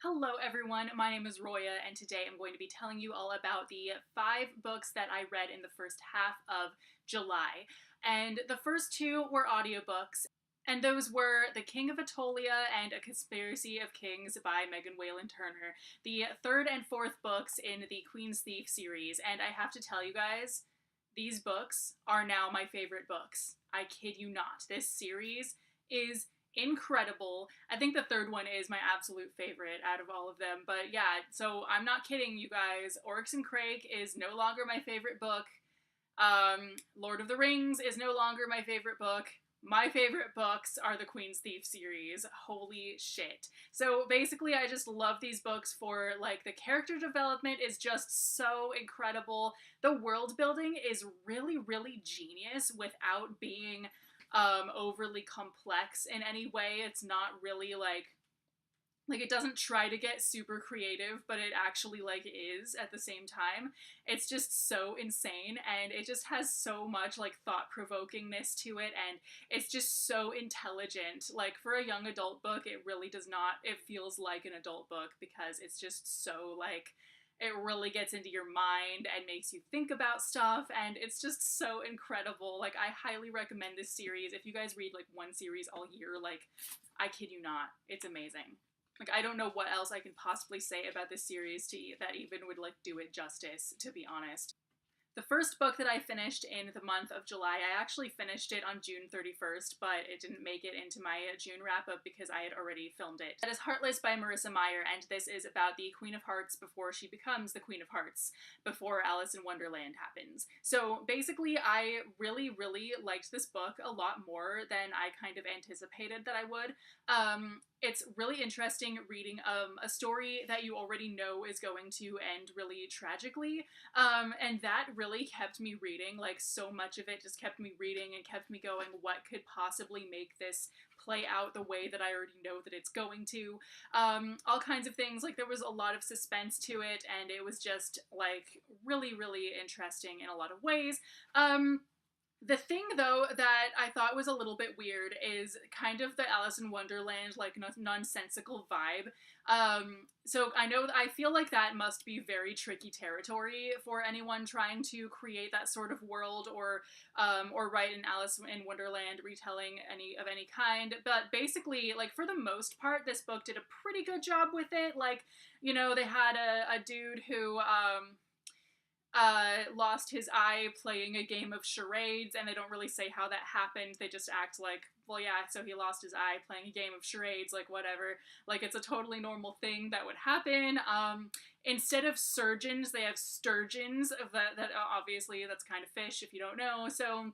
Hello everyone, my name is Roya, and today I'm going to be telling you all about the 5 books that I read in the first half of July. And the first two were audiobooks, and those were The King of Atolia and A Conspiracy of Kings by Megan Whalen Turner, the third and fourth books in the Queen's Thief series. And I have to tell you guys, these books are now my favorite books. I kid you not. This series is incredible. I think the third one is my absolute favorite out of all of them. But yeah, so I'm not kidding, you guys. Oryx and Crake is no longer my favorite book. Lord of the Rings is no longer my favorite book. My favorite books are the Queen's Thief series. Holy shit. So basically, I just love these books for, like, the character development is just so incredible. The world building is really, really genius without being overly complex in any way. It's not really like it doesn't try to get super creative, but it actually like is at the same time. It's just so insane, and it just has so much like thought-provokingness to it, and it's just so intelligent. Like for a young adult book, it really does not, it feels like an adult book because it's just so like it really gets into your mind and makes you think about stuff, and it's just so incredible. Like I highly recommend this series. If you guys read like one series all year, like I kid you not, it's amazing. Like I don't know what else I can possibly say about this series that even would like do it justice, to be honest. The first book that I finished in the month of July, I actually finished it on June 31st, but it didn't make it into my June wrap-up because I had already filmed it. That is Heartless by Marissa Meyer, and this is about the Queen of Hearts before she becomes the Queen of Hearts, before Alice in Wonderland happens. So basically, I really, really liked this book a lot more than I kind of anticipated that I would. It's really interesting reading a story that you already know is going to end really tragically, and that really kept me reading. Like so much of it just kept me reading and kept me going, what could possibly make this play out the way that I already know that it's going to. All kinds of things. Like there was a lot of suspense to it, and it was just like really, really interesting in a lot of ways. The thing, though, that I thought was a little bit weird is kind of the Alice in Wonderland, like, nonsensical vibe. So I feel like that must be very tricky territory for anyone trying to create that sort of world or write an Alice in Wonderland retelling of any kind. But basically, like, for the most part, this book did a pretty good job with it. Like, they had a dude who, lost his eye playing a game of charades, and they don't really say how that happened. They just act like, well, yeah, so he lost his eye playing a game of charades, like, whatever. Like, it's a totally normal thing that would happen. Instead of surgeons, they have sturgeons. That obviously, that's kind of fish, if you don't know. So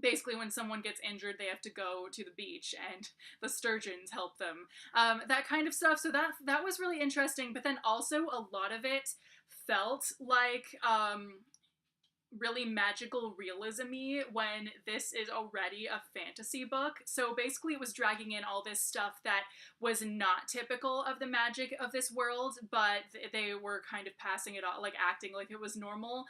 basically when someone gets injured they have to go to the beach and the sturgeons help them, that kind of stuff. So that was really interesting, but then also a lot of it felt like really magical realism-y when this is already a fantasy book. So basically it was dragging in all this stuff that was not typical of the magic of this world, but they were kind of passing it off, like acting like it was normal.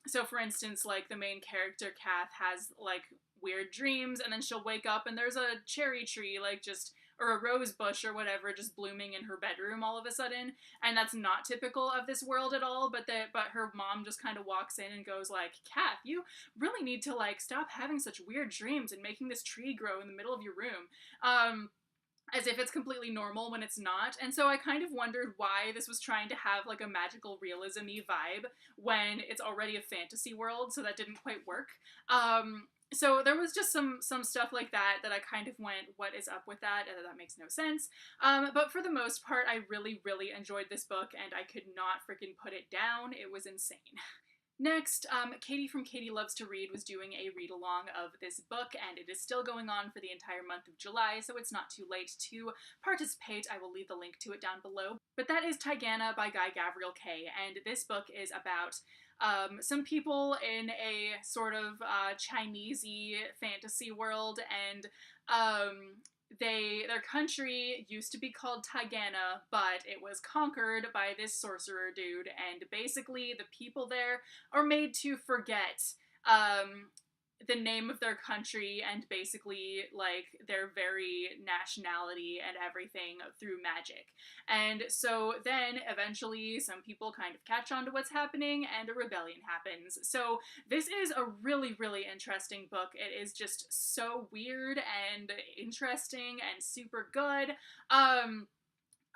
So for instance, like the main character, Kath, has like weird dreams, and then she'll wake up and there's a cherry tree, like just, or a rose bush or whatever, just blooming in her bedroom all of a sudden, and that's not typical of this world at all. But her mom just kind of walks in and goes like, Kath, you really need to like stop having such weird dreams and making this tree grow in the middle of your room. As if it's completely normal when it's not. And so I kind of wondered why this was trying to have like a magical realism-y vibe when it's already a fantasy world, so that didn't quite work. So there was just some stuff like that I kind of went, what is up with that? That makes no sense. But for the most part, I really, really enjoyed this book, and I could not freaking put it down. It was insane. Next, Katie from Katie Loves to Read was doing a read-along of this book, and it is still going on for the entire month of July, so it's not too late to participate. I will leave the link to it down below. But that is Tigana by Guy Gavriel Kay, and this book is about some people in a sort of Chinese-y fantasy world, and their country used to be called Tigana, but it was conquered by this sorcerer dude, and basically the people there are made to forget the name of their country and basically like their very nationality and everything through magic. And so then eventually some people kind of catch on to what's happening and a rebellion happens. So this is a really, really interesting book. It is just so weird and interesting and super good.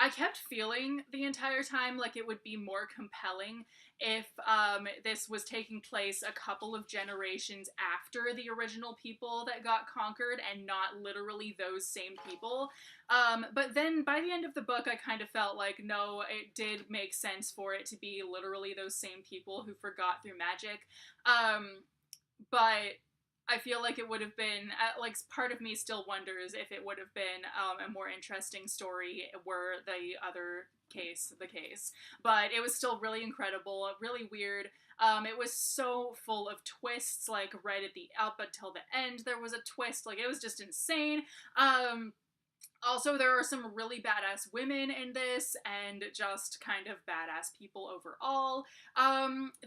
I kept feeling the entire time like it would be more compelling if this was taking place a couple of generations after the original people that got conquered and not literally those same people. But then by the end of the book, I kind of felt like, no, it did make sense for it to be literally those same people who forgot through magic. But I feel like it would have been, like, part of me still wonders if it would have been a more interesting story were the other case the case. But it was still really incredible, really weird. It was so full of twists, like, right at the up until the end, there was a twist. Like, it was just insane. Also, there are some really badass women in this, and just kind of badass people overall.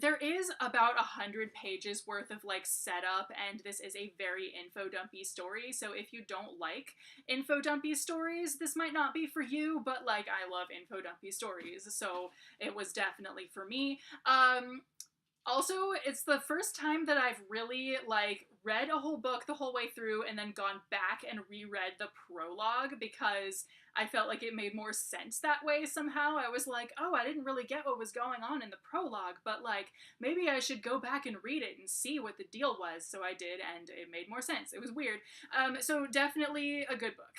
There is about 100 pages worth of, like, setup, and this is a very info-dumpy story, so if you don't like info-dumpy stories, this might not be for you, but, like, I love info-dumpy stories, so it was definitely for me. Also, it's the first time that I've really, like, read a whole book the whole way through and then gone back and reread the prologue because I felt like it made more sense that way somehow. I was like, oh, I didn't really get what was going on in the prologue, but, like, maybe I should go back and read it and see what the deal was. So I did, and it made more sense. It was weird. So definitely a good book.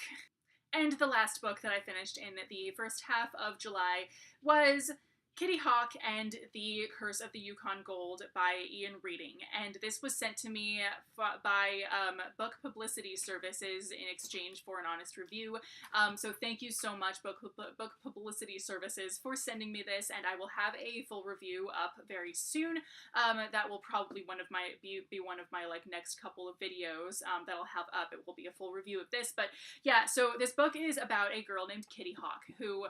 And the last book that I finished in the first half of July was Kitty Hawk and the Curse of the Yukon Gold by Ian Reading, and this was sent to me by Book Publicity Services in exchange for an honest review. So thank you so much, Book Publicity Services, for sending me this, and I will have a full review up very soon. That will probably be one of my, like, next couple of videos that I'll have up. It will be a full review of this, but yeah. So this book is about a girl named Kitty Hawk who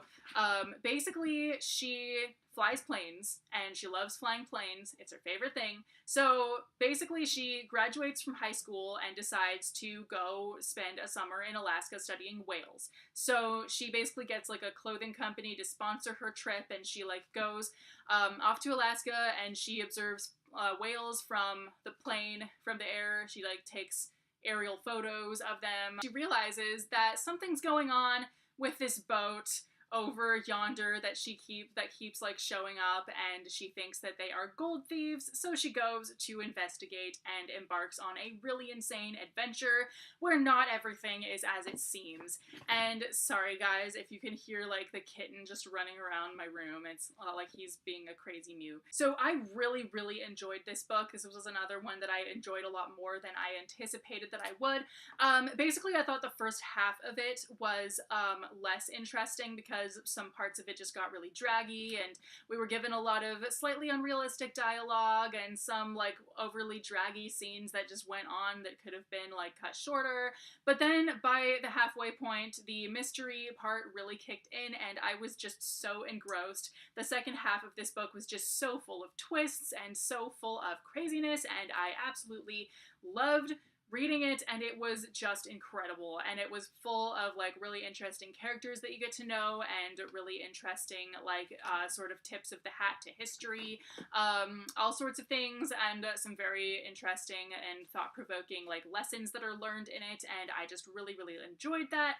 basically she flies planes, and she loves flying planes. It's her favorite thing. So basically she graduates from high school and decides to go spend a summer in Alaska studying whales. So she basically gets, like, a clothing company to sponsor her trip, and she, like, goes off to Alaska, and she observes whales from the plane, from the air. She, like, takes aerial photos of them. She realizes that something's going on with this boat over yonder that keeps like showing up, and she thinks that they are gold thieves, so she goes to investigate and embarks on a really insane adventure where not everything is as it seems. And sorry guys if you can hear, like, the kitten just running around my room. It's like he's being a crazy mew. So I really, really enjoyed this book. This was another one that I enjoyed a lot more than I anticipated that I would. Basically I thought the first half of it was less interesting because some parts of it just got really draggy, and we were given a lot of slightly unrealistic dialogue and some, like, overly draggy scenes that just went on that could have been, like, cut shorter. But then by the halfway point, the mystery part really kicked in, and I was just so engrossed. The second half of this book was just so full of twists and so full of craziness, and I absolutely loved reading it, and it was just incredible. And it was full of, like, really interesting characters that you get to know, and really interesting, like, sort of tips of the hat to history, all sorts of things, and some very interesting and thought-provoking, like, lessons that are learned in it, and I just really, really enjoyed that.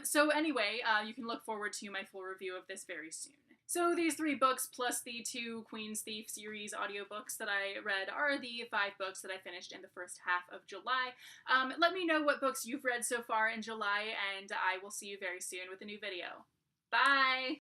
So anyway, you can look forward to my full review of this very soon. So these 3 books, plus the 2 Queen's Thief series audiobooks that I read, are the 5 books that I finished in the first half of July. Let me know what books you've read so far in July, and I will see you very soon with a new video. Bye!